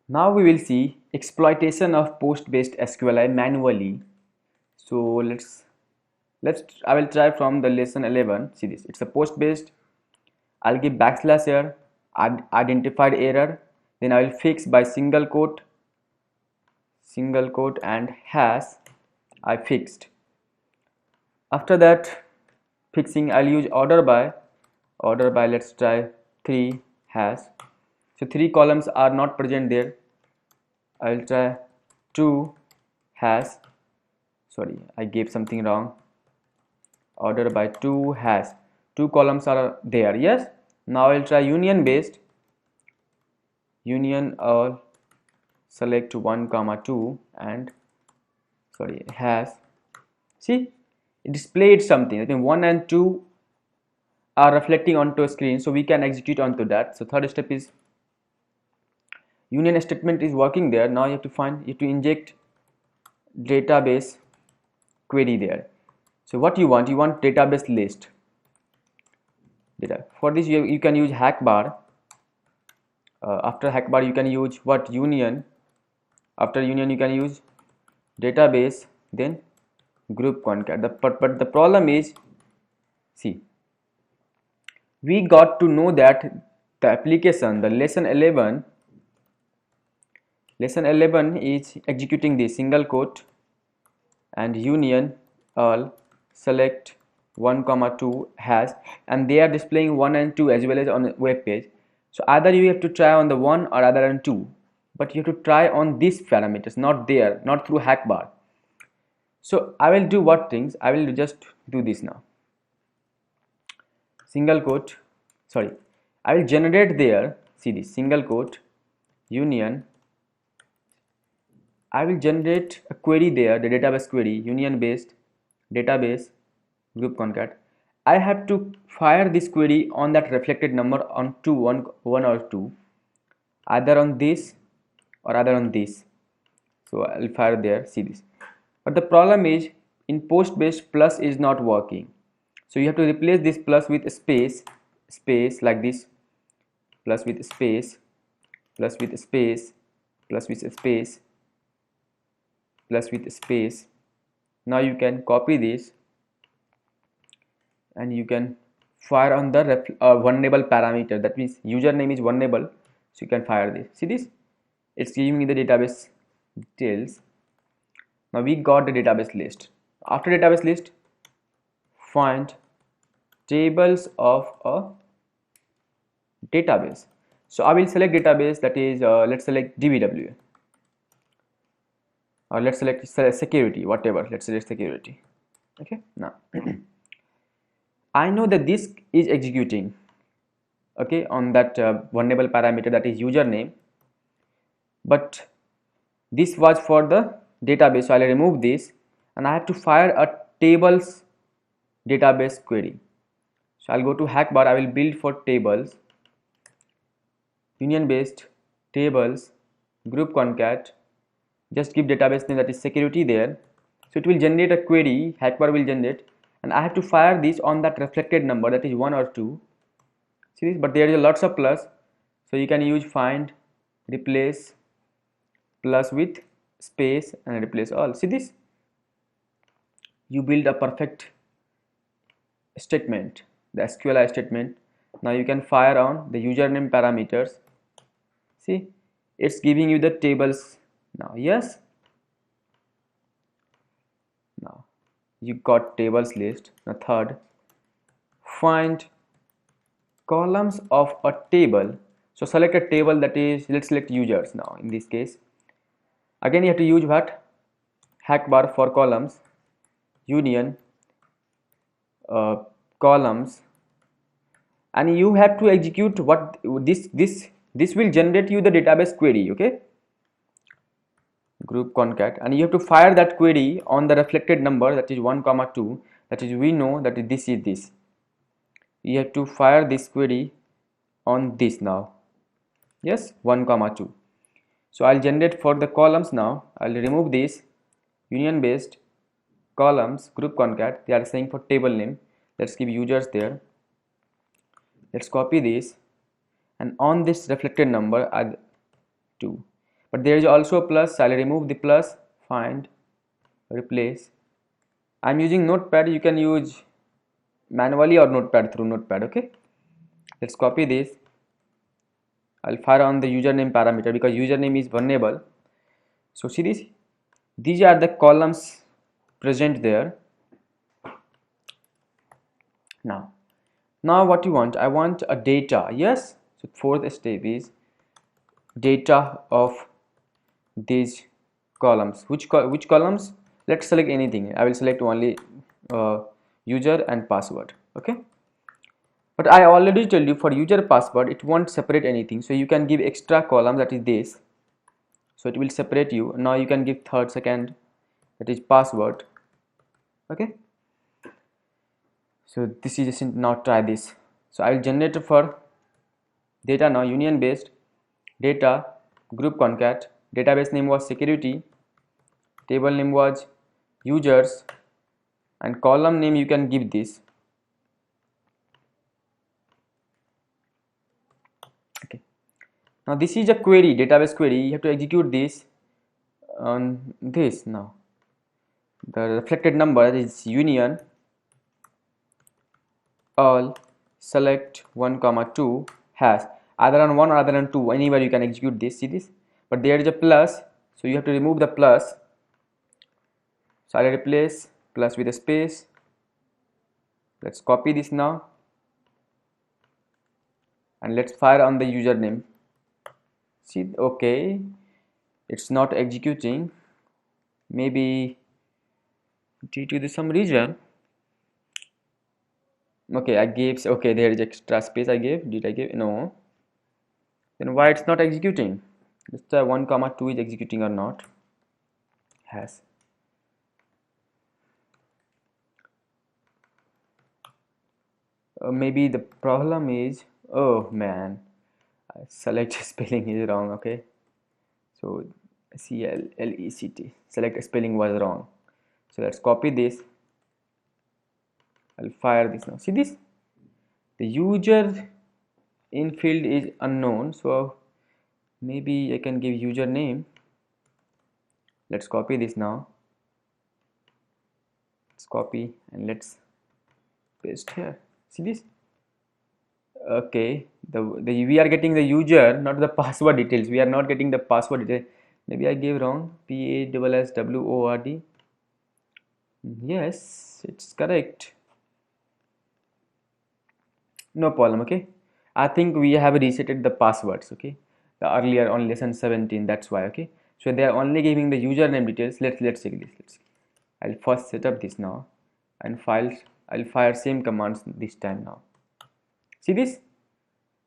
Now we will see exploitation of post-based SQLi manually. So let's I will try from the lesson 11. See this, it's a post-based. I'll give backslash here, identified error, then I will fix by single quote and hash. I fixed. After that fixing, I'll use order by let's try 3 hash. So 3 columns are not present there. I'll try 2 hash. Sorry, I gave something wrong. Order by 2 hash. 2 columns are there. Yes. Now I'll try union based. Union all select 1 comma 2 and sorry hash. See, it displayed something. I think 1 and 2 are reflecting onto a screen, so we can execute onto that. So third step is union statement is working there. Now you have to inject database query there. So what you want database list data. For this you can use hack bar. After hack bar you can use what union. After union you can use database, then group concat. But the problem is, see, we got to know that the application, the lesson 11 is executing the single quote and union all select 1 comma 2 hash, and they are displaying 1 and 2 as well as on a web page. So either you have to try on the 1 or other on 2, but you have to try on these parameters, not there, not through hack bar. So I will do what things, I will just do this now. Single quote, sorry, I will generate there, see this, single quote union. I will generate a query there, the database query, union based database group concat. I have to fire this query on that reflected number on 1 or 2, either on this or other on this. So I'll fire there, see this. But the problem is in post based plus is not working. So you have to replace this plus with space like this, plus with space, plus with space, plus with space, plus with space. Now you can copy this and you can fire on the vulnerable parameter. That means username is vulnerable, so you can fire this. See this, it's giving me the database details. Now we got the database list. After database list, find tables of a database. So I will select database, that is let's select DBW, or let's select security, whatever, let's select security. Okay, now I know that this is executing, okay, on that vulnerable parameter, that is username, but this was for the database, so I'll remove this and I have to fire a tables database query. So I'll go to hack bar, I will build for tables, union based tables group concat, just give database name, that is security there. So it will generate a query, hack bar will generate, and I have to fire this on that reflected number, that is 1 or 2. See this, but there is a lots of plus, so you can use find replace plus with space and replace all. See this, you build a perfect statement, the SQLi statement. Now you can fire on the username parameters. See, it's giving you the tables now. Yes, now you got tables list. Now third, find columns of a table. So select a table, that is, let's select users. Now in this case again you have to use what, hack bar for columns, union columns, and you have to execute what this will generate you the database query, okay, group concat, and you have to fire that query on the reflected number, that is 1 comma 2, that is, we know that this is this. You have to fire this query on this now. Yes, 1 comma 2. So I'll generate for the columns now. I'll remove this union based columns group concat, they are saying for table name, let's give users there. Let's copy this and on this reflected number add 2. but there is also a plus. I'll remove the plus, find, replace. I'm using notepad, you can use manually or notepad through notepad. Okay, let's copy this. I'll fire on the username parameter because username is vulnerable. So see this, these are the columns present there. Now what you want, I want a data. Yes, so fourth step is data of these columns. Which columns? Let's select anything. I will select only user and password. Okay, but I already told you for user password it won't separate anything, so you can give extra column, that is this, so it will separate you. Now you can give third, second, that is password. Okay, so this is just, now try this. So I will generate for data now, union based data, group concat, database name was security, table name was users, and column name you can give this. Okay, now this is a query, database query. You have to execute this on this. Now the reflected number is union all select 1 comma 2 hash, either on 1 or other on 2, anywhere you can execute this. See this, but there is a plus, so you have to remove the plus. So I'll replace plus with a space. Let's copy this now and let's fire on the username. See, okay, it's not executing, maybe due to some reason. Okay, I gave, okay, there is extra space I gave. Did I give? No. Then why it's not executing? Let's try 1 comma 2 is executing or not. Has. Maybe the problem is, oh man, select spelling is wrong. Okay, so CLLECT, select spelling was wrong. So let's copy this. I'll fire this now. See this, the user in field is unknown, so maybe I can give username. Let's copy this now. Let's copy and let's paste here. See this, okay, the we are getting the user, not the password details. We are not getting the password detail. Maybe I gave wrong, PASSWORD. Yes, it's correct, no problem. Okay, I think we have resetted the passwords. Okay, the earlier on lesson 17, that's why. Okay, so they are only giving the username details. Let's check this. I'll first set up this now and I'll fire same commands this time now. See this,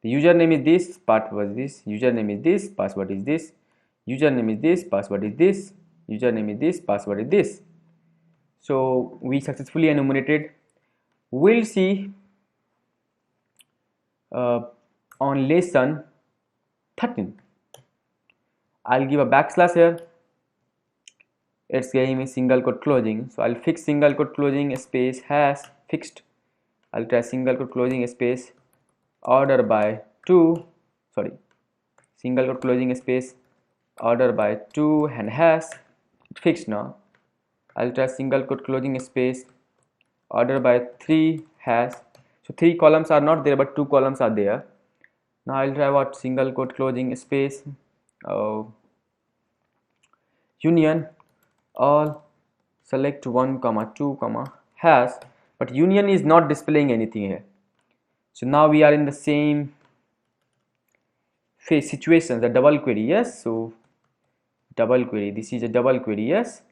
the username is this, part was this, username is this, password is this, username is this, password is this, username is this, password is this. So we successfully enumerated. We'll see on lesson 13. I'll give a backslash here. It's giving me single quote closing, so I'll fix single quote closing space hash fixed. I'll try single quote closing space order by 2, sorry, single quote closing space order by 2 and hash, fixed now. I'll try single quote closing space order by 3 hash. So 3 columns are not there but 2 columns are there. Now I'll try what, single quote closing space union all select 1 comma 2 comma hash, but union is not displaying anything here. So now we are in the same phase situation, the double query. Yes, so double query, this is a double query. Yes,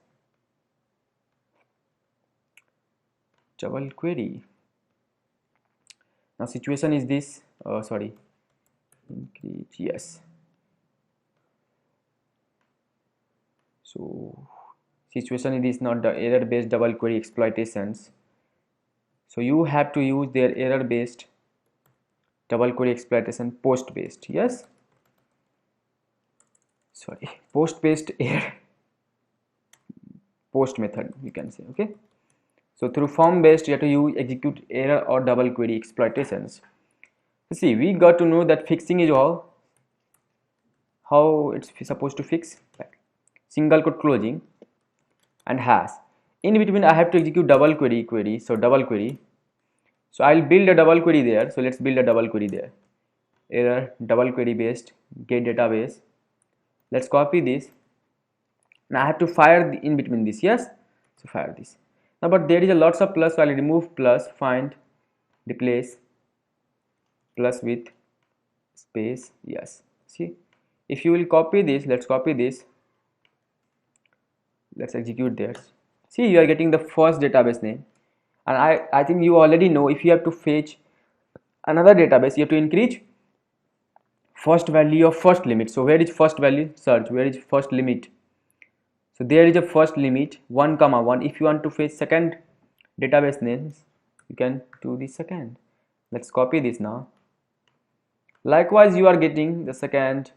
double query. Now situation is this, sorry, increase, yes. So situation is this, not the error based double query exploitations. So you have to use their error based double query exploitation post based. Yes, sorry, post based error post method you can say. Okay, so through form based you have to use execute error or double query exploitations. So see, we got to know that fixing is all. how it's supposed to fix, like single quote closing and hash. In between I have to execute double query, so double query. So I'll build a double query there. So let's build a double query there. Error double query based get database. Let's copy this. Now I have to fire in between this. Yes, so fire this. Now but there is a lots of plus, so I'll remove plus, find, replace plus with space. Yes, see, if you will copy this, let's copy this, let's execute there. See, you are getting the first database name. And I think you already know, if you have to fetch another database, you have to increase first value of first limit. So where is first value? Search where is first limit. So there is a first limit 1 comma 1. If you want to fetch second database names, you can do the second. Let's copy this now. Likewise you are getting the second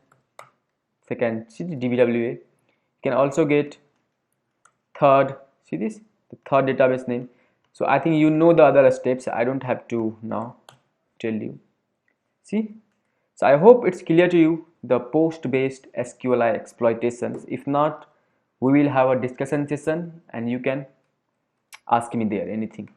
see the DBWA. You can also get third, see this, the third database name. So I think you know the other steps, I don't have to now tell you. See, so I hope it's clear to you the post based SQLi exploitations. If not, we will have a discussion session and you can ask me there anything.